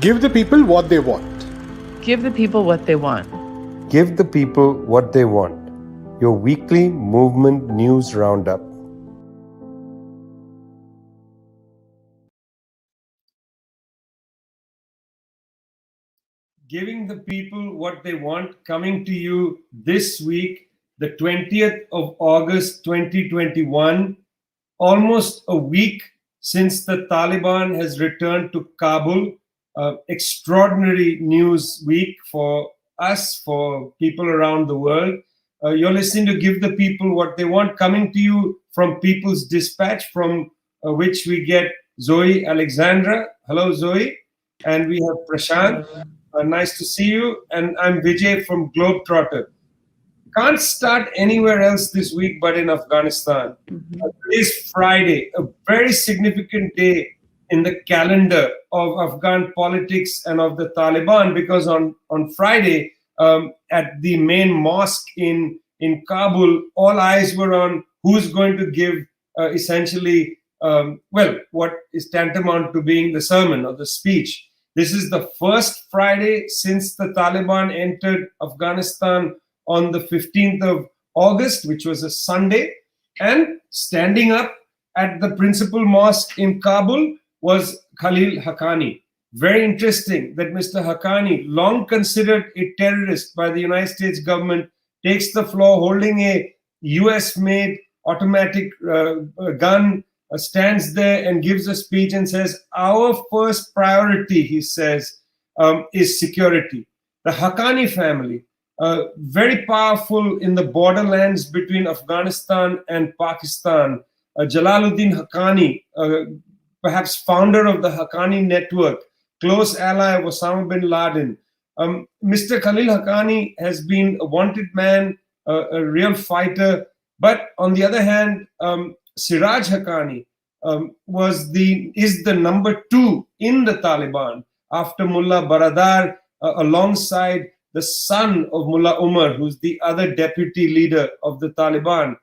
Give the people what they want. Give the people what they want. Give the people what they want. Your weekly movement news roundup. Giving the people what they want, coming to you this week, the 20th of August 2021, almost a week since the Taliban has returned to Kabul. Extraordinary news week for us, for people around the world. You're listening to Give the People What They Want, coming to you from People's Dispatch, from which we get Zoe Alexandra. Hello, Zoe. And we have Prasanth. Nice to see you. And I'm Vijay from Globetrotter. Can't start anywhere else this week but in Afghanistan. Today's Friday, a very significant day in the calendar of Afghan politics and of the Taliban, because on Friday, at the main mosque in Kabul, all eyes were on who's going to give essentially, what is tantamount to being the sermon or the speech. This is the first Friday since the Taliban entered Afghanistan on the 15th of August, which was a Sunday. And standing up at the principal mosque in Kabul was Khalil Haqqani. Very interesting that Mr. Haqqani, long considered a terrorist by the United States government, takes the floor holding a US-made automatic gun, stands there and gives a speech and says, our first priority, he says, is security. The Haqqani family, very powerful in the borderlands between Afghanistan and Pakistan. Jalaluddin Haqqani, perhaps founder of the Haqqani network, close ally of Osama bin Laden. Mr. Khalil Haqqani has been a wanted man, a real fighter. But on the other hand, Siraj Haqqani is the number 2 in the Taliban after Mullah Baradar, alongside the son of Mullah Umar, who's the other deputy leader of the Taliban.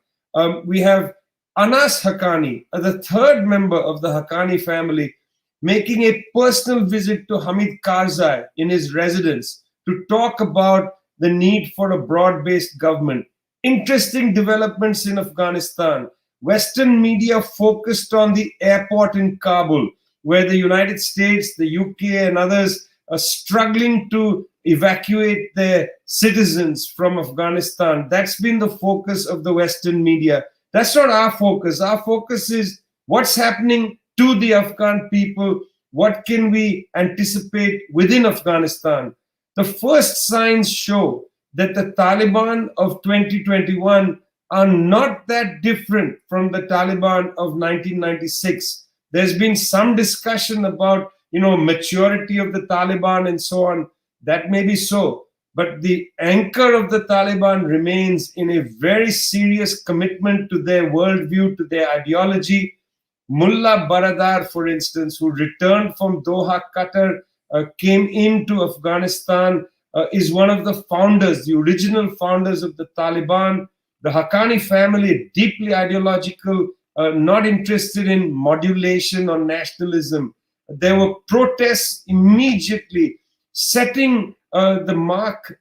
We have Anas Haqqani, the third member of the Haqqani family, making a personal visit to Hamid Karzai in his residence to talk about the need for a broad-based government. Interesting developments in Afghanistan. Western media focused on the airport in Kabul, where the United States, the UK, and others are struggling to evacuate their citizens from Afghanistan. That's been the focus of the Western media. That's not our focus. Our focus is what's happening to the Afghan people. What can we anticipate within Afghanistan? The first signs show that the Taliban of 2021 are not that different from the Taliban of 1996. There's been some discussion about, maturity of the Taliban and so on. That may be so. But the anchor of the Taliban remains in a very serious commitment to their worldview, to their ideology. Mullah Baradar, for instance, who returned from Doha, Qatar, came into Afghanistan, is one of the founders, the original founders of the Taliban. The Haqqani family, deeply ideological, not interested in modulation or nationalism. There were protests immediately, setting the mark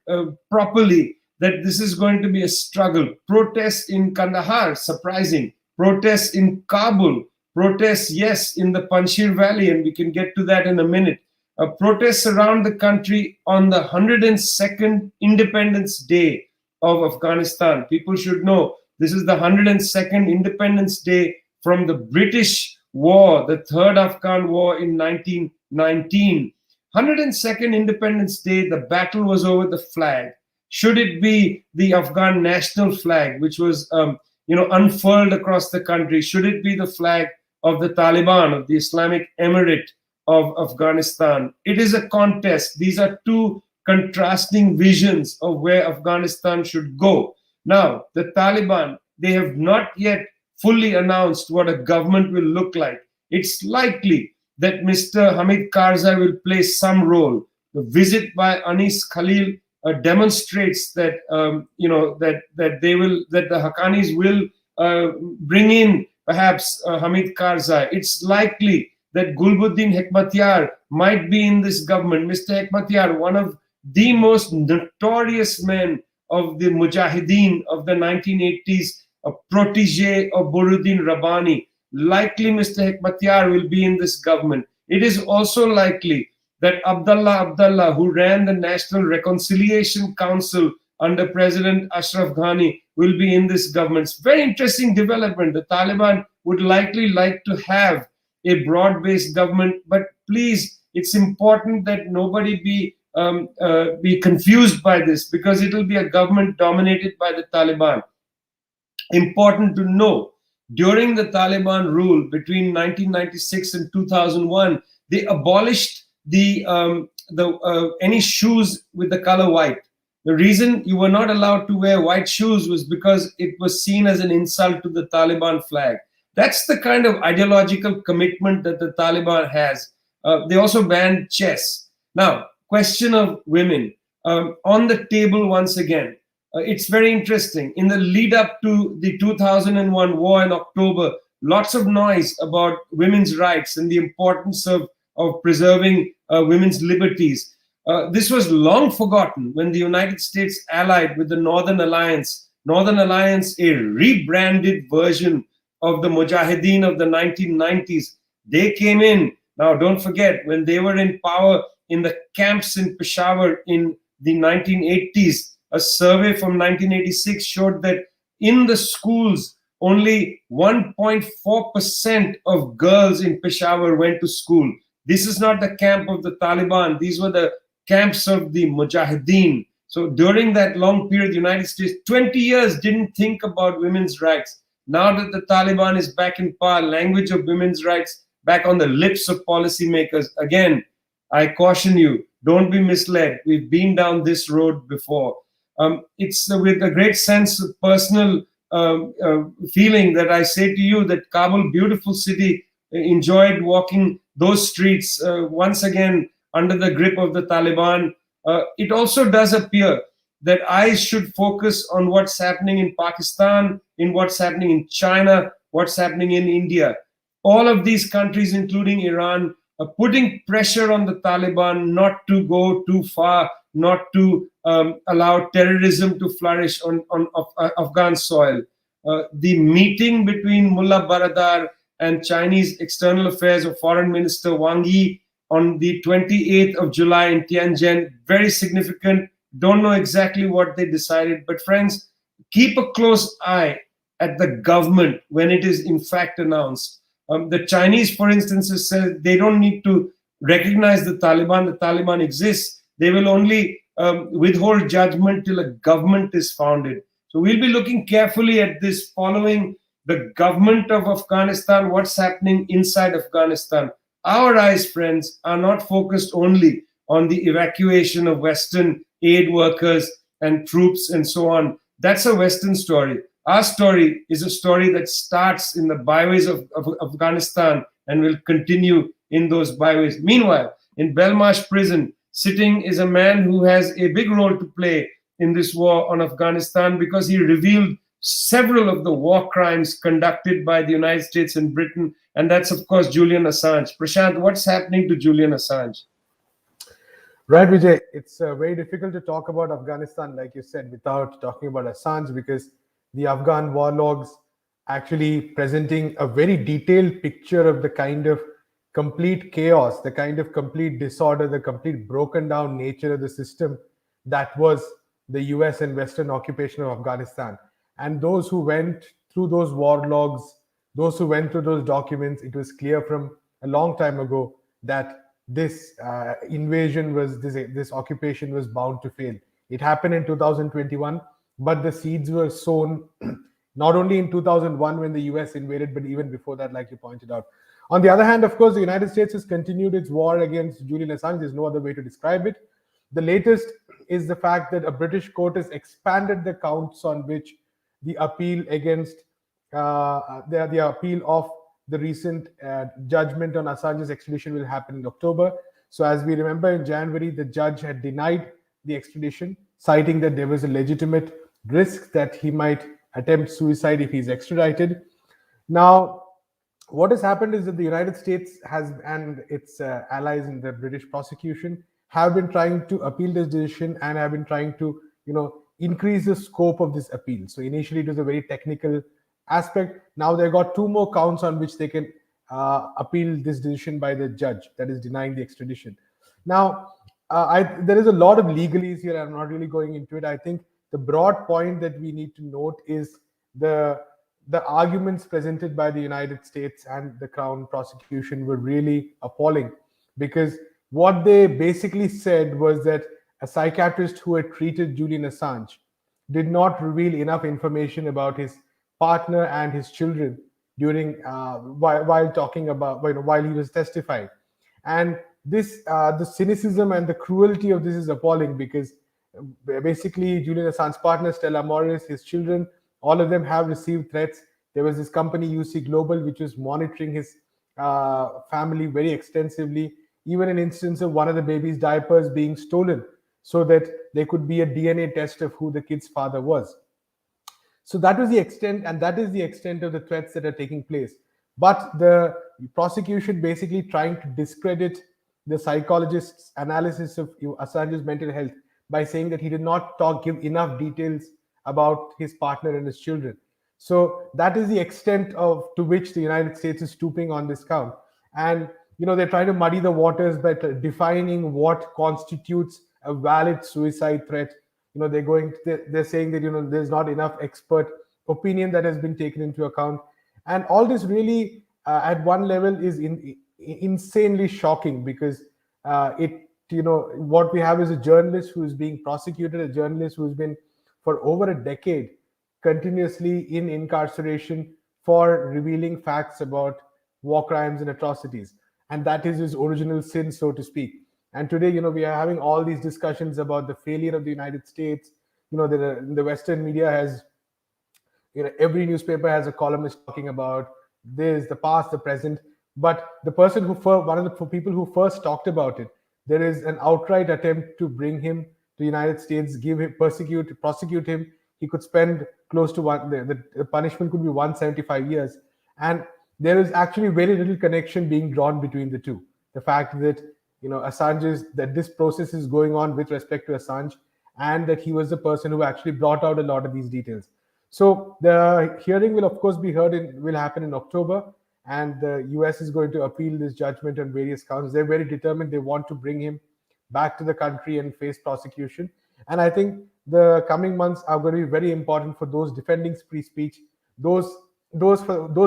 properly that this is going to be a struggle. Protests in Kandahar, surprising. Protests in Kabul. Protests, yes, in the Panjshir Valley, and we can get to that in a minute. Protests around the country on the 102nd Independence Day of Afghanistan. People should know this is the 102nd Independence Day from the British War, the Third Afghan War in 1919. 102nd Independence Day, the battle was over the flag. Should it be the Afghan national flag, which was unfurled across the country? Should it be the flag of the Taliban, of the Islamic Emirate of Afghanistan? It is a contest. These are two contrasting visions of where Afghanistan should go. Now, the Taliban, they have not yet fully announced what a government will look like. It's likely that Mr. Hamid Karzai will play some role. The visit by Anis Khalil demonstrates that that the Haqqanis will bring in perhaps Hamid Karzai. It's likely that Gulbuddin Hekmatyar might be in this government. Mr. Hekmatyar, one of the most notorious men of the Mujahideen of the 1980s, a protege of Burhanuddin Rabbani. Likely Mr. Hekmatyar will be in this government. It is also likely that Abdullah, who ran the National Reconciliation Council under President Ashraf Ghani, will be in this government. It's very interesting development. The Taliban would likely like to have a broad-based government, but please, it's important that nobody be confused by this, because it will be a government dominated by the Taliban. Important to know, during the Taliban rule between 1996 and 2001, they abolished any shoes with the color white. The reason you were not allowed to wear white shoes was because it was seen as an insult to the Taliban flag. That's the kind of ideological commitment that the Taliban has. They also banned chess. Now, question of women on the table once again. It's very interesting. In the lead up to the 2001 war in October, lots of noise about women's rights and the importance of preserving women's liberties. This was long forgotten when the United States allied with the Northern Alliance. Northern Alliance, a rebranded version of the Mujahideen of the 1990s. They came in. Now, don't forget, when they were in power in the camps in Peshawar in the 1980s, a survey from 1986 showed that in the schools, only 1.4% of girls in Peshawar went to school. This is not the camp of the Taliban. These were the camps of the Mujahideen. So during that long period, the United States, 20 years, didn't think about women's rights. Now that the Taliban is back in power, language of women's rights back on the lips of policymakers. Again, I caution you, don't be misled. We've been down this road before. It's with a great sense of personal feeling that I say to you that Kabul, beautiful city, enjoyed walking those streets once again under the grip of the Taliban. It also does appear that eyes should focus on what's happening in Pakistan, in what's happening in China, what's happening in India. All of these countries, including Iran, are putting pressure on the Taliban not to go too far, not to allow terrorism to flourish on Afghan soil. The meeting between Mullah Baradar and Chinese External Affairs or Foreign Minister Wang Yi on the 28th of July in Tianjin, very significant. Don't know exactly what they decided, but friends, keep a close eye at the government when it is in fact announced. The Chinese, for instance, has said they don't need to recognize the Taliban. The Taliban exists. They will only withhold judgment till a government is founded. So we'll be looking carefully at this, following the government of Afghanistan, what's happening inside Afghanistan. Our eyes, friends, are not focused only on the evacuation of Western aid workers and troops and so on. That's a Western story. Our story is a story that starts in the byways of Afghanistan and will continue in those byways. Meanwhile, in Belmarsh prison, sitting is a man who has a big role to play in this war on Afghanistan, because he revealed several of the war crimes conducted by the United States and Britain, and that's, of course, Julian Assange. Prashant, what's happening to Julian Assange? Right, Vijay. It's very difficult to talk about Afghanistan, like you said, without talking about Assange, because the Afghan war logs actually presenting a very detailed picture of the kind of complete chaos, the kind of complete disorder, the complete broken down nature of the system that was the US and Western occupation of Afghanistan. And those who went through those war logs, those who went through those documents, it was clear from a long time ago that this invasion was, this occupation was bound to fail. It happened in 2021, but the seeds were sown not only in 2001 when the US invaded, but even before that, like you pointed out. On the other hand, of course, the United States has continued its war against Julian Assange. There's no other way to describe it. The latest is the fact that a British court has expanded the counts on which the appeal against the appeal of the recent judgment on Assange's extradition will happen in October. So as we remember, in January, the judge had denied the extradition, citing that there was a legitimate risk that he might attempt suicide if he's extradited. Now, what has happened is that the United States has and its allies in the British prosecution have been trying to appeal this decision and have been trying to, increase the scope of this appeal. So initially it was a very technical aspect. Now they've got two more counts on which they can appeal this decision by the judge that is denying the extradition. Now, there is a lot of legalese here. I'm not really going into it. I think the broad point that we need to note is the arguments presented by the United States and the Crown prosecution were really appalling, because what they basically said was that a psychiatrist who had treated Julian Assange did not reveal enough information about his partner and his children during while talking about while he was testifying. And this the cynicism and the cruelty of this is appalling, because basically Julian Assange's partner, Stella Morris, his children, all of them have received threats. There was this company UC Global which was monitoring his family very extensively, even an instance of one of the baby's diapers being stolen so that there could be a DNA test of who the kid's father was. So that was the extent, and that is the extent of the threats that are taking place. But the prosecution basically trying to discredit the psychologist's analysis of Assange's mental health by saying that he did not give enough details about his partner and his children. So that is the extent to which the United States is stooping on this count. And they're trying to muddy the waters by defining what constitutes a valid suicide threat. They're saying that there's not enough expert opinion that has been taken into account, and all this really at one level is insanely shocking, because what we have is a journalist who is being prosecuted, a journalist who's been for over a decade continuously in incarceration for revealing facts about war crimes and atrocities, and that is his original sin, so to speak. And today, we are having all these discussions about the failure of the United States. The Western media has, every newspaper has a columnist talking about this, the past, the present. But the person one of the people who first talked about it, there is an outright attempt to bring him to the United States, prosecute him. He could spend close to the punishment could be 175 years. And there is actually very little connection being drawn between the two. The fact that that this process is going on with respect to Assange, and that he was the person who actually brought out a lot of these details. So the hearing will of course will happen in October, and the US is going to appeal this judgment on various counts. They're very determined. They want to bring him back to the country and face prosecution. And I think the coming months are going to be very important for those defending free speech, those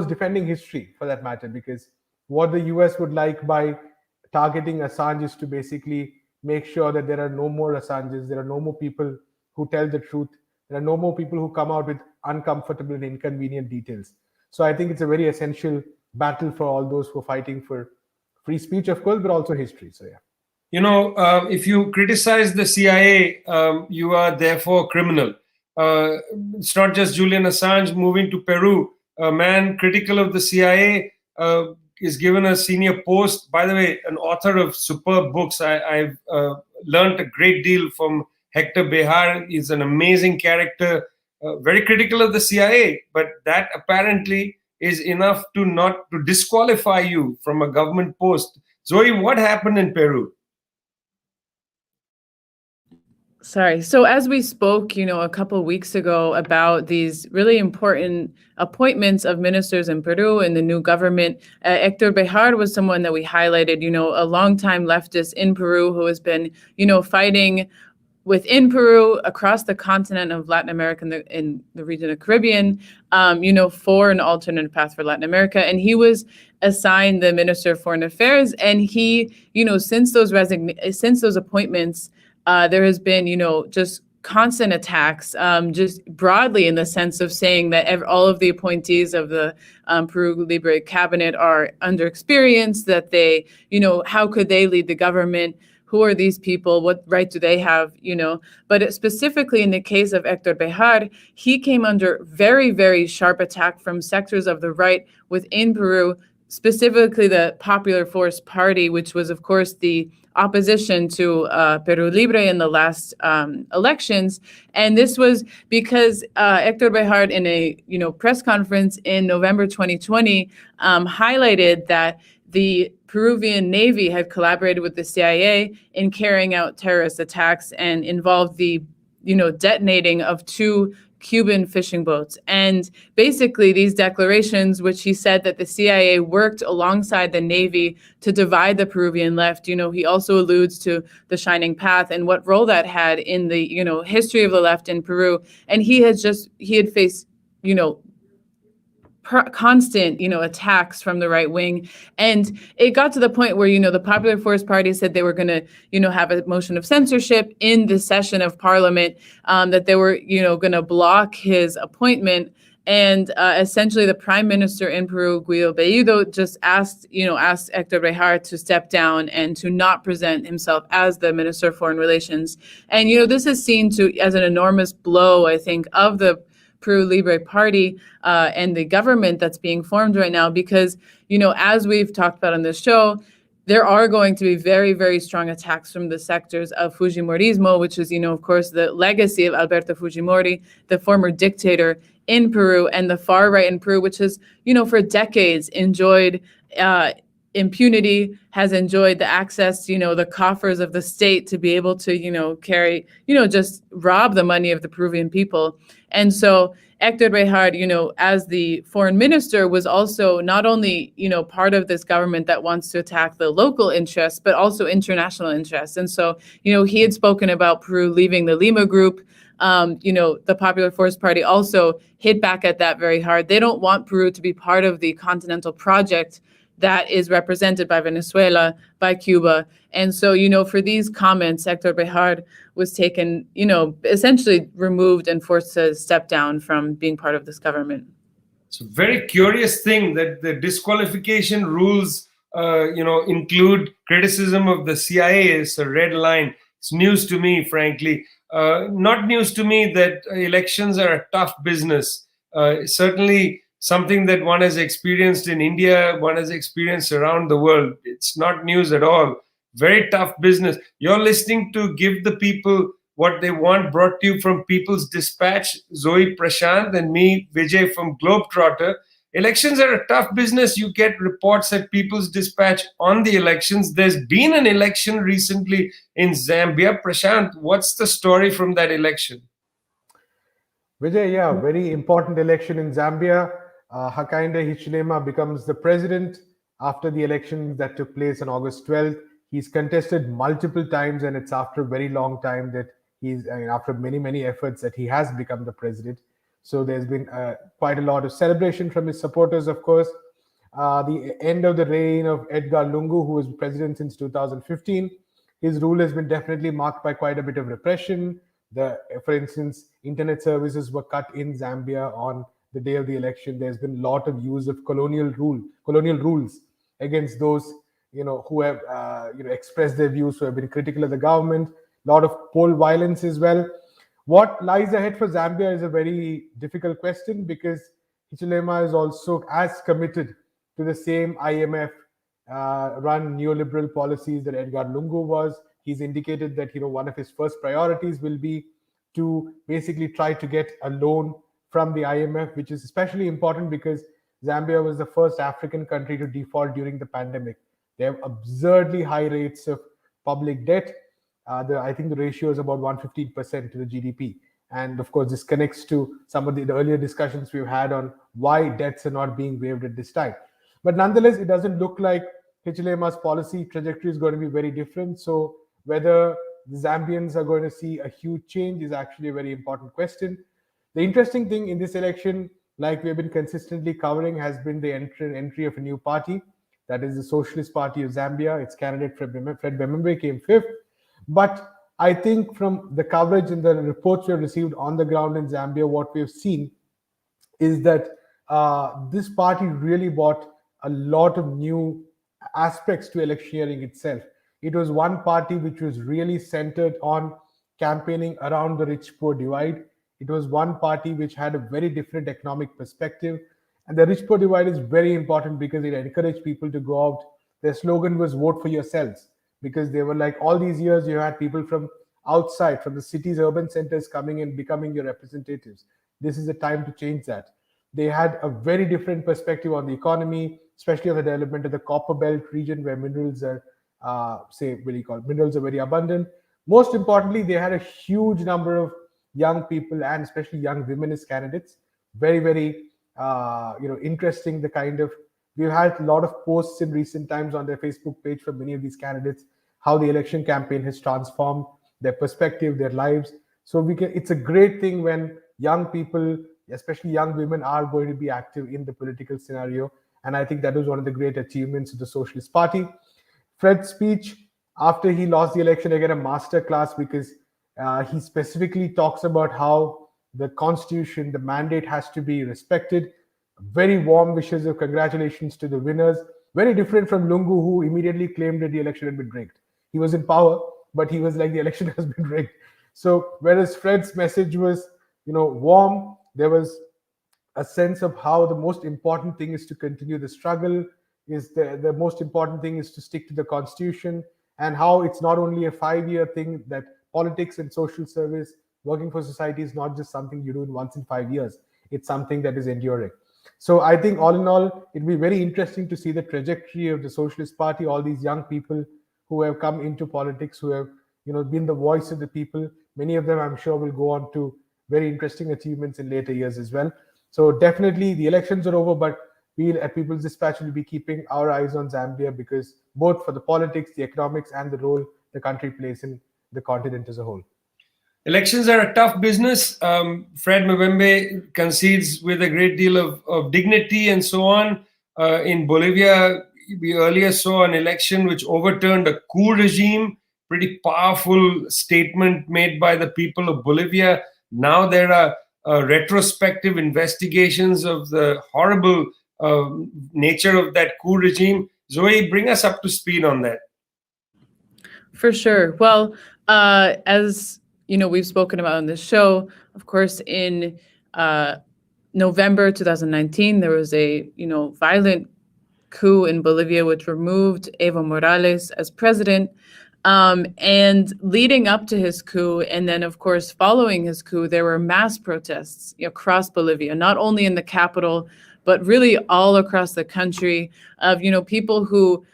defending history for that matter, because what the US would like by targeting Assange is to basically make sure that there are no more Assanges, there are no more people who tell the truth, there are no more people who come out with uncomfortable and inconvenient details. So I think it's a very essential battle for all those who are fighting for free speech, of course, but also history. So yeah. If you criticize the CIA, you are therefore a criminal. It's not just Julian Assange moving to Peru. A man critical of the CIA is given a senior post. By the way, an author of superb books. I've learned a great deal from Hector Berhar. He's an amazing character, very critical of the CIA, but that apparently is enough to disqualify you from a government post. Zoe, what happened in Peru? Sorry. So as we spoke, a couple of weeks ago about these really important appointments of ministers in Peru and the new government, Hector Berhar was someone that we highlighted, a longtime leftist in Peru who has been, fighting within Peru, across the continent of Latin America, in the region of Caribbean, for an alternative path for Latin America. And he was assigned the Minister of Foreign Affairs. And he, since those appointments, there has been, just constant attacks, just broadly in the sense of saying that all of the appointees of the Peru Libre cabinet are underexperienced, that they, how could they lead the government? Who are these people? What right do they have? But specifically in the case of Hector Berhar, he came under very, very sharp attack from sectors of the right within Peru, specifically the Popular Force Party, which was, of course, the opposition to Peru Libre in the last elections. And this was because Hector Berhar, in a press conference in November 2020, highlighted that the Peruvian Navy had collaborated with the CIA in carrying out terrorist attacks and involved the detonating of 2 Cuban fishing boats. And basically these declarations, which he said that the CIA worked alongside the Navy to divide the Peruvian left, he also alludes to the Shining Path and what role that had in the, history of the left in Peru. And he had faced, constant, attacks from the right wing. And it got to the point where, the Popular Force Party said they were going to, have a motion of censorship in the session of parliament, that they were, going to block his appointment. And essentially the prime minister in Peru, Guido Bellido, just asked Hector Berhar to step down and to not present himself as the Minister of Foreign Relations. And, this is seen as an enormous blow, I think, of the Peru Libre Party and the government that's being formed right now, because, as we've talked about on this show, there are going to be very, very strong attacks from the sectors of Fujimorismo, which is, of course, the legacy of Alberto Fujimori, the former dictator in Peru, and the far right in Peru, which has, for decades enjoyed impunity, has enjoyed the access, the coffers of the state to be able to, carry, just rob the money of the Peruvian people. And so Hector Berhar, as the foreign minister, was also not only, part of this government that wants to attack the local interests, but also international interests. And so, he had spoken about Peru leaving the Lima group. The Popular Force Party also hit back at that very hard. They don't want Peru to be part of the continental project that is represented by Venezuela, by Cuba. And so, for these comments, Hector Berhar was taken, essentially removed and forced to step down from being part of this government. It's a very curious thing that the disqualification rules, include criticism of the CIA. It's a red line. It's news to me, frankly. Not news to me that elections are a tough business. Certainly something that one has experienced in India, one has experienced around the world. It's not news at all. Very tough business. You're listening to Give the People What They Want, brought to you from People's Dispatch, Zoe Prashant, and me, Vijay from Globetrotter. Elections are a tough business. You get reports at People's Dispatch on the elections. There's been an election recently in Zambia. Prashant, what's the story from that election? Vijay, yeah, very important election in Zambia. Hakainde Hichilema becomes the president after the elections that took place on August 12th. He's contested multiple times, and it's after a very long time that after many efforts that he has become the president. So there's been quite a lot of celebration from his supporters, of course. The end of the reign of Edgar Lungu, who was president since 2015, his rule has been definitely marked by quite a bit of repression. For instance, internet services were cut in Zambia on the day of the election. There's been a lot of use of colonial rules against those who have expressed their views, who have been critical of the government. A lot of poll violence as well. What lies ahead for Zambia is a very difficult question, because Hichilema is also as committed to the same IMF run neoliberal policies that Edgar Lungu was. He's indicated that one of his first priorities will be to basically try to get a loan from the IMF, which is especially important because Zambia was the first African country to default during the pandemic. They have absurdly high rates of public debt. I think the ratio is about 115% to the GDP. And of course, this connects to some of the earlier discussions we've had on why debts are not being waived at this time. But nonetheless, it doesn't look like Hichilema's policy trajectory is going to be very different. So whether the Zambians are going to see a huge change is actually a very important question. The interesting thing in this election, like we've been consistently covering, has been the entry of a new party. That is the Socialist Party of Zambia. Its candidate, Fred Bemembe, came fifth. But I think from the coverage and the reports we have received on the ground in Zambia, what we've seen is that this party really brought a lot of new aspects to electioneering itself. It was one party which was really centered on campaigning around the rich-poor divide. It was one party which had a very different economic perspective. And the rich poor divide is very important because it encouraged people to go out. Their slogan was vote for yourselves, because they were like, all these years you had people from outside, from the cities, urban centers coming and becoming your representatives. This is the time to change that. They had a very different perspective on the economy, especially on the development of the copper belt region where minerals are, minerals are very abundant. Most importantly, they had a huge number of young people and especially young women as candidates. Very, very, interesting. The kind of, we've had a lot of posts in recent times on their Facebook page from many of these candidates, how the election campaign has transformed their perspective, their lives. So it's a great thing when young people, especially young women, are going to be active in the political scenario. And I think that was one of the great achievements of the Socialist Party. Fred's speech after he lost the election, again, a master class, because he specifically talks about how the constitution, the mandate has to be respected. Very warm wishes of congratulations to the winners. Very different from Lungu, who immediately claimed that the election had been rigged. He was in power, but he was like, the election has been rigged. So whereas Fred's message was, warm, there was a sense of how the most important thing is to continue the struggle, is the most important thing is to stick to the constitution, and how it's not only a 5-year thing, that politics and social service, working for society, is not just something you do once in 5 years. It's something that is enduring. So I think all in all, it'll be very interesting to see the trajectory of the Socialist Party, all these young people who have come into politics, who have been the voice of the people. Many of them, I'm sure, will go on to very interesting achievements in later years as well. So definitely the elections are over, but we at People's Dispatch will be keeping our eyes on Zambia, because both for the politics, the economics, and the role the country plays in the continent as a whole. Elections are a tough business. Fred Mbembe concedes with a great deal of dignity and so on. In Bolivia, we earlier saw an election which overturned a coup regime. Pretty powerful statement made by the people of Bolivia. Now there are retrospective investigations of the horrible nature of that coup regime. Zoe, bring us up to speed on that. For sure. Well, as we've spoken about on this show, of course, in November 2019, there was a violent coup in Bolivia, which removed Evo Morales as president. And leading up to his coup, and then, of course, following his coup, there were mass protests across Bolivia, not only in the capital, but really all across the country, of people who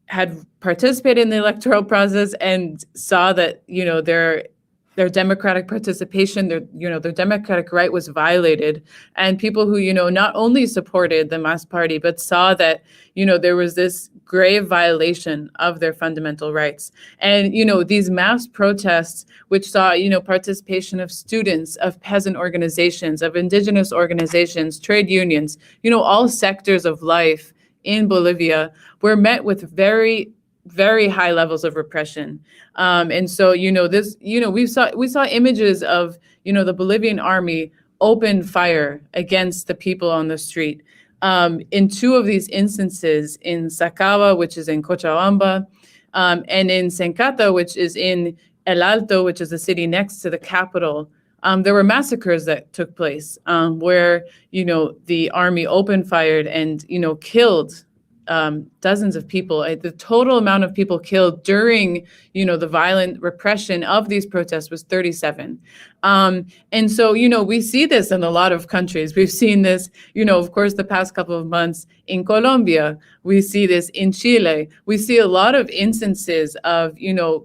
had participated in the electoral process and saw that their democratic participation, their democratic right was violated, and people who not only supported the Mas Party but saw that there was this grave violation of their fundamental rights. And these mass protests, which saw participation of students, of peasant organizations, of indigenous organizations, trade unions, all sectors of life in Bolivia, were met with very, very high levels of repression. And so, we saw images of, the Bolivian army open fire against the people on the street. In two of these instances, in Sacaba, which is in Cochabamba, and in Sencata, which is in El Alto, which is the city next to the capital, there were massacres that took place where, the army opened fired and, killed dozens of people. The total amount of people killed during, the violent repression of these protests was 37. And so, we see this in a lot of countries. We've seen this, of course, the past couple of months in Colombia. We see this in Chile. We see a lot of instances of,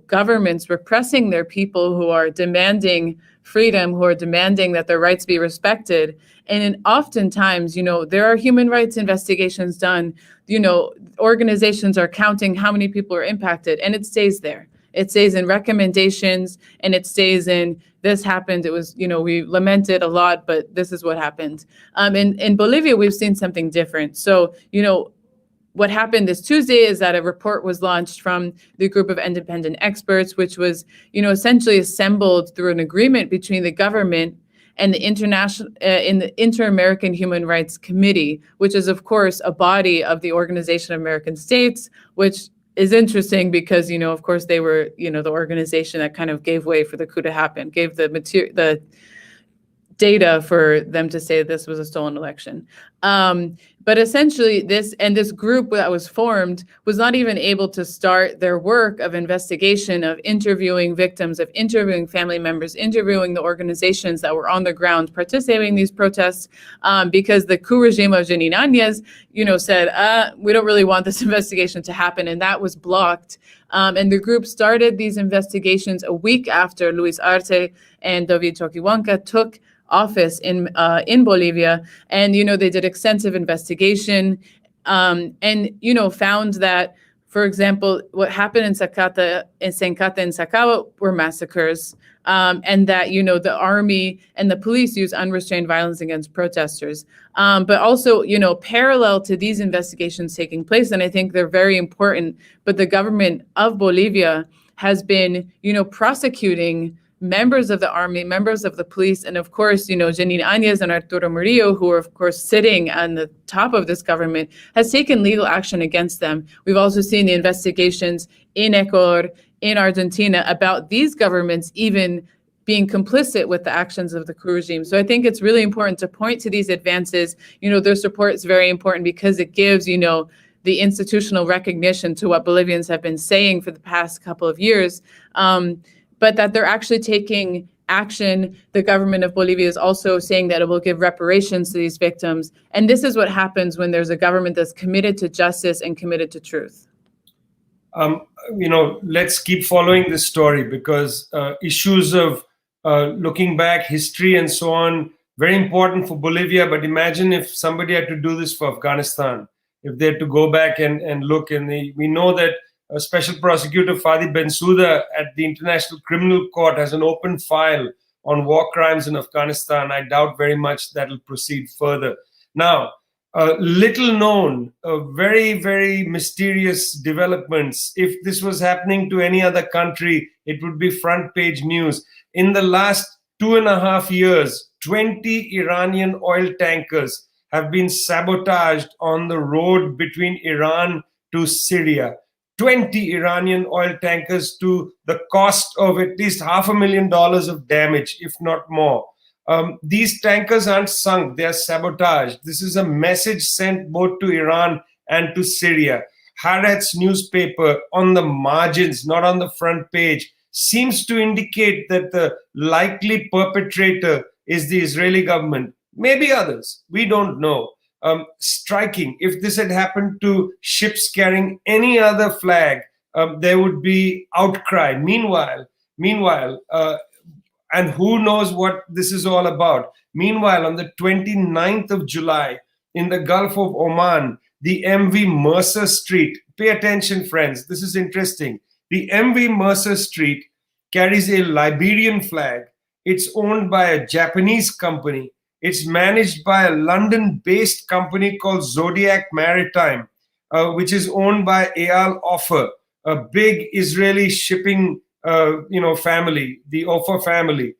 governments repressing their people who are demanding freedom, who are demanding that their rights be respected. And oftentimes, there are human rights investigations done. Organizations are counting how many people are impacted, and it stays there. It stays in recommendations, and it stays in, this happened. It was, we lamented a lot, but this is what happened. In Bolivia, we've seen something different. So, what happened this Tuesday is that a report was launched from the group of independent experts, which was, essentially assembled through an agreement between the government and the Inter-American Human Rights Committee, which is, of course, a body of the Organization of American States, which is interesting because, of course, they were, the organization that kind of gave way for the coup to happen, gave the data for them to say this was a stolen election. But essentially this group that was formed was not even able to start their work of investigation, of interviewing victims, of interviewing family members, interviewing the organizations that were on the ground participating in these protests, because the coup regime of Jeanine Anez, said, we don't really want this investigation to happen, and that was blocked. And the group started these investigations a week after Luis Arce and David Choquehuanca took office in Bolivia, and they did extensive investigation, and found that, for example, what happened in Sencata and Sacaba were massacres, and that the army and the police use unrestrained violence against protesters. But also, parallel to these investigations taking place, and I think they're very important, but the government of Bolivia has been, prosecuting members of the army, members of the police, and of course, Jeanine Anez and Arturo Murillo, who are of course sitting on the top of this government, has taken legal action against them. We've also seen the investigations in Ecuador, in Argentina, about these governments even being complicit with the actions of the coup regime. So I think it's really important to point to these advances. Their support is very important because it gives, the institutional recognition to what Bolivians have been saying for the past couple of years. But that they're actually taking action. The government of Bolivia is also saying that it will give reparations to these victims. And this is what happens when there's a government that's committed to justice and committed to truth. Let's keep following this story, because issues of looking back, history and so on, very important for Bolivia. But imagine if somebody had to do this for Afghanistan, if they had to go back and look. And we know that Special Prosecutor Fadi Bensouda at the International Criminal Court has an open file on war crimes in Afghanistan. I doubt very much that will proceed further. Now, little known, very, very mysterious developments. If this was happening to any other country, it would be front page news. In the last 2.5 years, 20 Iranian oil tankers have been sabotaged on the road between Iran to Syria. 20 Iranian oil tankers to the cost of at least $500,000 of damage, if not more. These tankers aren't sunk, they are sabotaged. This is a message sent both to Iran and to Syria. Haaretz newspaper on the margins, not on the front page, seems to indicate that the likely perpetrator is the Israeli government. Maybe others, we don't know. Striking. If this had happened to ships carrying any other flag, there would be outcry. Meanwhile, and who knows what this is all about. Meanwhile, on the 29th of July, in the Gulf of Oman, the MV Mercer Street, pay attention, friends, this is interesting. The MV Mercer Street carries a Liberian flag. It's owned by a Japanese company. It's managed by a London-based company called Zodiac Maritime, which is owned by Eyal Ofer, a big Israeli shipping family, the Ofer family.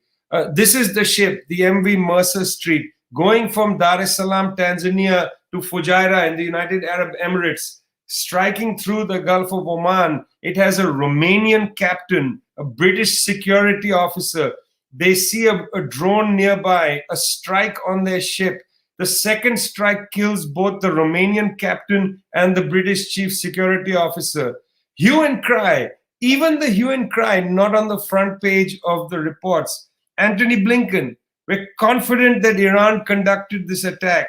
This is the ship, the MV Mercer Street, going from Dar es Salaam, Tanzania to Fujairah in the United Arab Emirates, striking through the Gulf of Oman. It has a Romanian captain, a British security officer. They see a drone nearby, a strike on their ship. The second strike kills both the Romanian captain and the British chief security officer. Hue and cry, even the hue and cry, not on the front page of the reports. Antony Blinken, we're confident that Iran conducted this attack.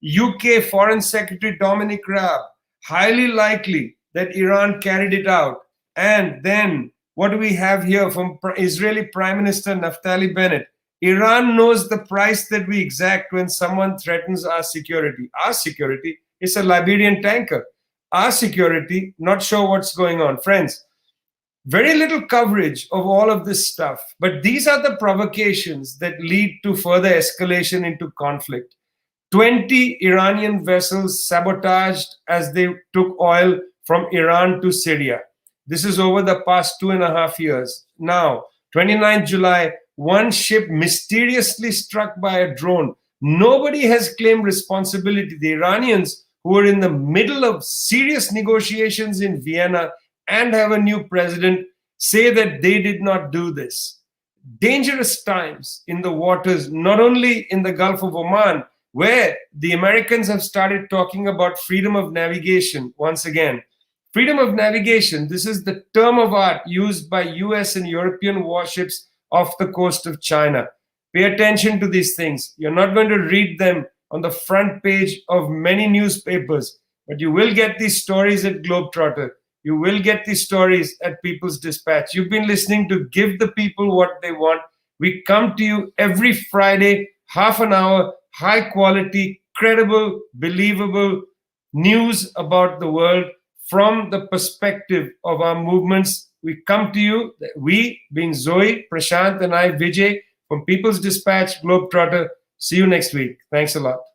UK Foreign Secretary Dominic Raab, highly likely that Iran carried it out. And then what do we have here from Israeli Prime Minister Naftali Bennett? Iran knows the price that we exact when someone threatens our security. Our security is a Liberian tanker. Our security, not sure what's going on. Friends, very little coverage of all of this stuff. But these are the provocations that lead to further escalation into conflict. 20 Iranian vessels sabotaged as they took oil from Iran to Syria. This is over the past 2.5 years. Now, 29th July, one ship mysteriously struck by a drone. Nobody has claimed responsibility. The Iranians, who are in the middle of serious negotiations in Vienna and have a new president, say that they did not do this. dangerous times in the waters, not only in the Gulf of Oman, where the Americans have started talking about freedom of navigation once again. Freedom of navigation, this is the term of art used by US and European warships off the coast of China. Pay attention to these things. You're not going to read them on the front page of many newspapers, but you will get these stories at Globetrotter. You will get these stories at People's Dispatch. You've been listening to Give the People What They Want. We come to you every Friday, half an hour, high quality, credible, believable news about the world from the perspective of our movements. We come to you, we being Zoe, Prashant, and I, Vijay, from People's Dispatch, Globetrotter. See you next week. Thanks a lot.